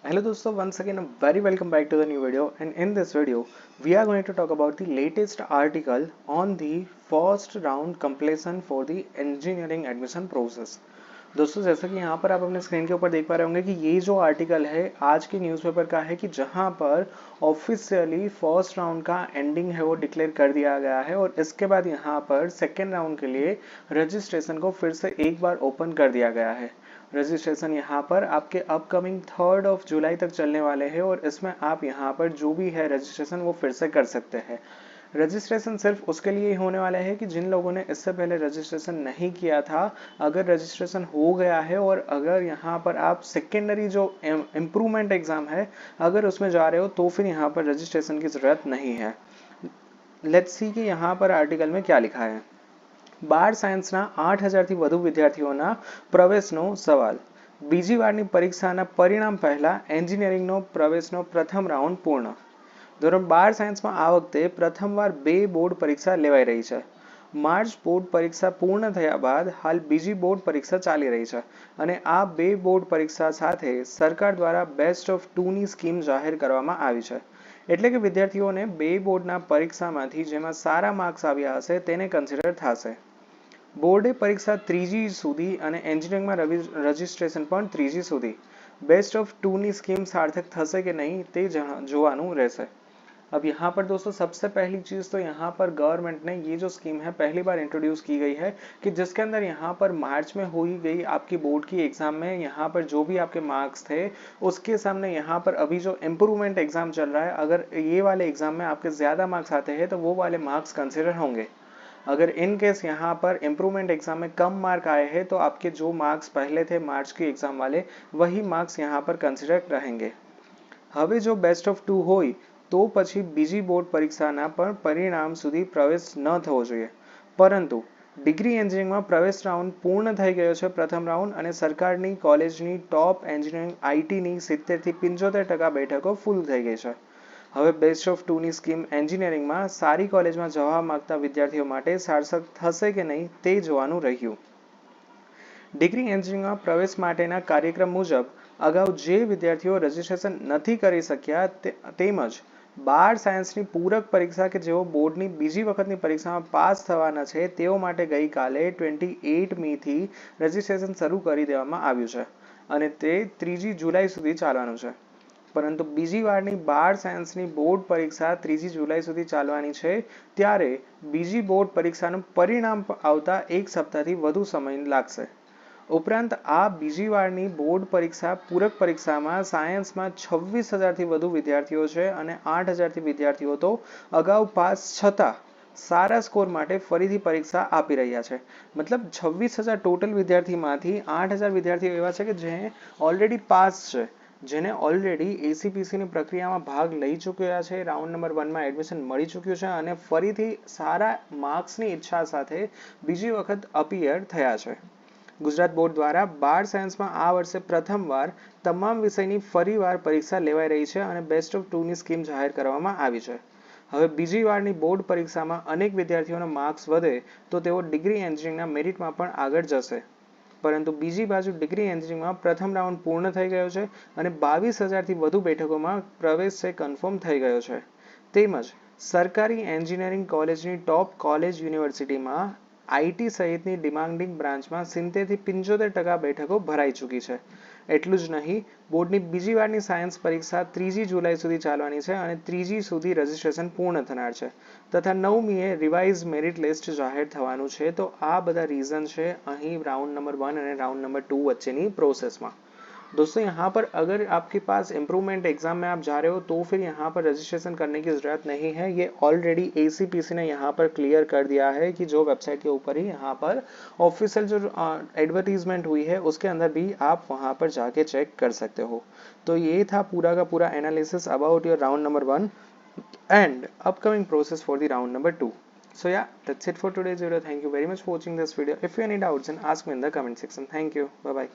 Hello दोस्तों, once again a very welcome back to the new video, and in this video we are going to talk about the latest article on the first round completion for the engineering admission process। दोस्तों जैसा कि यहाँ पर आप अपने screen के ऊपर देख पा रहे होंगे कि ये जो आर्टिकल है आज के न्यूज़पेपर का है कि जहाँ पर ऑफिशियली फर्स्ट राउंड का एंडिंग है वो डिक्लेयर कर दिया गया है और इसके बाद यहाँ पर सेकेंड राउंड के लिए रजिस्ट्रेशन को फिर से एक बार ओपन कर दिया गया है। रजिस्ट्रेशन यहाँ पर आपके अपकमिंग 3 जुलाई तक चलने वाले हैं और इसमें आप यहाँ पर जो भी है रजिस्ट्रेशन वो फिर से कर सकते हैं। रजिस्ट्रेशन सिर्फ उसके लिए ही होने वाला है कि जिन लोगों ने इससे पहले रजिस्ट्रेशन नहीं किया था, अगर रजिस्ट्रेशन हो गया है और अगर यहाँ पर आप सेकेंडरी जो इम्प्रूवमेंट एग्जाम है अगर उसमें जा रहे हो तो फिर यहाँ पर रजिस्ट्रेशन की ज़रूरत नहीं है। लेट्स सी कि यहाँ पर आर्टिकल में क्या लिखा है। બાર સાયન્સના 8,000થી વધુ વિદ્યાર્થીઓના પ્રવેશનો સવાલ। બીજી વારની પરીક્ષાના પરિણામ પહેલા એન્જિનિયરિંગનો પ્રવેશનો પ્રથમ રાઉન્ડ પૂર્ણ। ધોરણ 12 સાયન્સમાં આ વખતે પ્રથમવાર 2 બોર્ડ પરીક્ષા લેવાઈ રહી છે। માર્ચ બોર્ડ પરીક્ષા પૂર્ણ થયા બાદ હાલ બીજી બોર્ડ પરીક્ષા ચાલી રહી છે અને આ 2 બોર્ડ પરીક્ષા સાથે સરકાર દ્વારા બેસ્ટ ઓફ 2ની સ્કીમ જાહેર કરવામાં આવી છે। એટલે કે વિદ્યાર્થીઓને 2 બોર્ડના પરીક્ષામાંથી જેમાં સારા માર્ક્સ આવ્યા હશે તેને કન્સિડર થશે। બોર્ડે પરીક્ષા 3જી સુધી અને એન્જિનિયરિંગમાં રજિસ્ટ્રેશન પણ 3જી સુધી। बेस्ट ऑफ 2ની स्कीम सार्थक થશે કે નહીં તે જોવાનું રહેશે। अब यहाँ पर दोस्तों सबसे पहली चीज़ तो यहाँ पर गवर्नमेंट ने ये जो स्कीम है पहली बार इंट्रोड्यूस की गई है कि जिसके अंदर यहाँ पर मार्च में हुई गई आपकी बोर्ड की एग्जाम में यहाँ पर जो भी आपके मार्क्स थे उसके सामने यहाँ पर अभी जो इम्प्रूवमेंट एग्जाम चल रहा है, अगर ये वाले एग्जाम में आपके ज़्यादा मार्क्स आते हैं तो वो वाले मार्क्स कंसिडर होंगे। अगर इन केस यहाँ पर इम्प्रूवमेंट एग्जाम में कम मार्क आए हैं तो आपके जो मार्क्स पहले थे मार्च की एग्जाम वाले वही मार्क्स यहाँ पर कंसिडर रहेंगे। હવે જો બેસ્ટ ઓફ 2 હોય તો પછી બીજી બોર્ડ પરીક્ષાના પણ પરિણામ સુધી પ્રવેશ ન થવો જોઈએ, પરંતુ ડિગ્રી એન્જિનિયરિંગમાં પ્રવેશ રાઉન્ડ પૂર્ણ થઈ ગયો છે પ્રથમ રાઉન્ડ અને સરકારની કોલેજની ટોપ એન્જિનિયરિંગ આઈટીની 70થી 75% બેઠકો ફૂલ થઈ ગઈ છે। હવે બેસ્ટ ઓફ 2ની સ્કીમ એન્જિનિયરિંગમાં સારી કોલેજમાં જવા માંગતા વિદ્યાર્થીઓ માટે સાર્થક થશે કે નહીં તે જોવાનું રહ્યું। ડિગ્રી એન્જિનિયરિંગમાં પ્રવેશ માટેના કાર્યક્રમ મુજબ અગાઉ જે વિદ્યાર્થીઓ રજીસ્ટ્રેશન નથી કરી શક્યા તેમજ 12 સાયન્સની પૂરક પરીક્ષા કે જેઓ બોર્ડની બીજી વખતની પરીક્ષામાં પાસ થવાના છે તેઓ માટે ગઈકાલે 28 મીથી રજીસ્ટ્રેશન શરૂ કરી દેવામાં આવ્યું છે અને તે 3 જુલાઈ સુધી ચાલવાનું છે। પરંતુ બીજી વારની 12 સાયન્સની બોર્ડ પરીક્ષા 3 જુલાઈ સુધી ચાલવાની છે ત્યારે બીજી બોર્ડ પરીક્ષાનું પરિણામ આવતા એક સપ્તાહથી વધુ સમય લાગશે। ઉપરાંત આ બીજી વારની બોર્ડ પરીક્ષા પૂરક પરીક્ષામાં સાયન્સમાં 26,000થી વધુ વિદ્યાર્થીઓ છે અને 8,000થી વિદ્યાર્થીઓ તો અગાઉ પાસ છતાં સારા સ્કોર માટે ફરીથી પરીક્ષા આપી રહ્યા છે। મતલબ 26,000 ટોટલ વિદ્યાર્થીમાંથી 8,000 વિદ્યાર્થીઓ એવા છે કે જે ઓલરેડી પાસ છે, જેને ઓલરેડી એસીપીસીની પ્રક્રિયામાં ભાગ લઈ ચૂક્યા છે, રાઉન્ડ નંબર 1માં એડમિશન મળી ચૂક્યું છે અને ફરીથી સારા માર્ક્સની ઈચ્છા સાથે બીજી વખત અપિયર થયા છે। ગુજરાત બોર્ડ દ્વારા 12 સાયન્સમાં આ વર્ષે પ્રથમવાર તમામ વિષયની ફરીવાર પરીક્ષા લેવાઈ રહી છે અને બેસ્ટ ઓફ 2ની સ્કીમ જાહેર કરવામાં આવી છે। હવે બીજી વારની બોર્ડ પરીક્ષામાં અનેક વિદ્યાર્થીઓના માર્ક્સ વધે તો તેઓ ડિગ્રી એન્જિનિયરિંગના મેરિટમાં પણ આગળ જશે, પરંતુ બીજી બાજુ ડિગ્રી એન્જિનિયરિંગમાં પ્રથમ રાઉન્ડ પૂર્ણ થઈ ગયો છે અને 22,000થી વધુ બેઠકોમાં પ્રવેશ કન્ફર્મ થઈ ગયો છે। તેમજ સરકારી એન્જિનિયરિંગ કોલેજની ટોપ કોલેજ યુનિવર્સિટીમાં આઈટી સહિતની ડિમાન્ડિંગ બ્રાન્ચમાં 70થી 75% બેઠકો ભરાઈ ચૂકી છે। એટલું જ નહીં, બોર્ડની બીજી વારની સાયન્સ પરીક્ષા 3 જુલાઈ સુધી ચાલવાની છે અને 3 સુધી રજીસ્ટ્રેશન પૂર્ણ થનાર છે તથા 9મીએ રિવાઇઝ મેરિટ લિસ્ટ જાહેર થવાનું છે। તો આ બધા રીઝન છે અહીં રાउंड नंबर 1 અને राउंड नंबर 2 वच्चेनी प्रोसेस में। दोस्तों यहाँ पर अगर आपके पास इम्प्रूवमेंट एग्जाम में आप जा रहे हो तो फिर यहाँ पर रजिस्ट्रेशन करने की ज़रूरत नहीं है। ये ऑलरेडी एसीपीसी ने यहाँ पर क्लियर कर दिया है कि जो वेबसाइट के ऊपर ही यहाँ पर ऑफिशियल जो एडवर्टीजमेंट हुई है उसके अंदर भी आप वहाँ पर जाके चेक कर सकते हो। तो ये था पूरा का पूरा analysis about your round number 1 and upcoming process for the round number 2. So yeah, that's it for today's video. Thank you very much for watching this video. If you have any doubts, then ask me in the comment section. Thank you. Bye bye.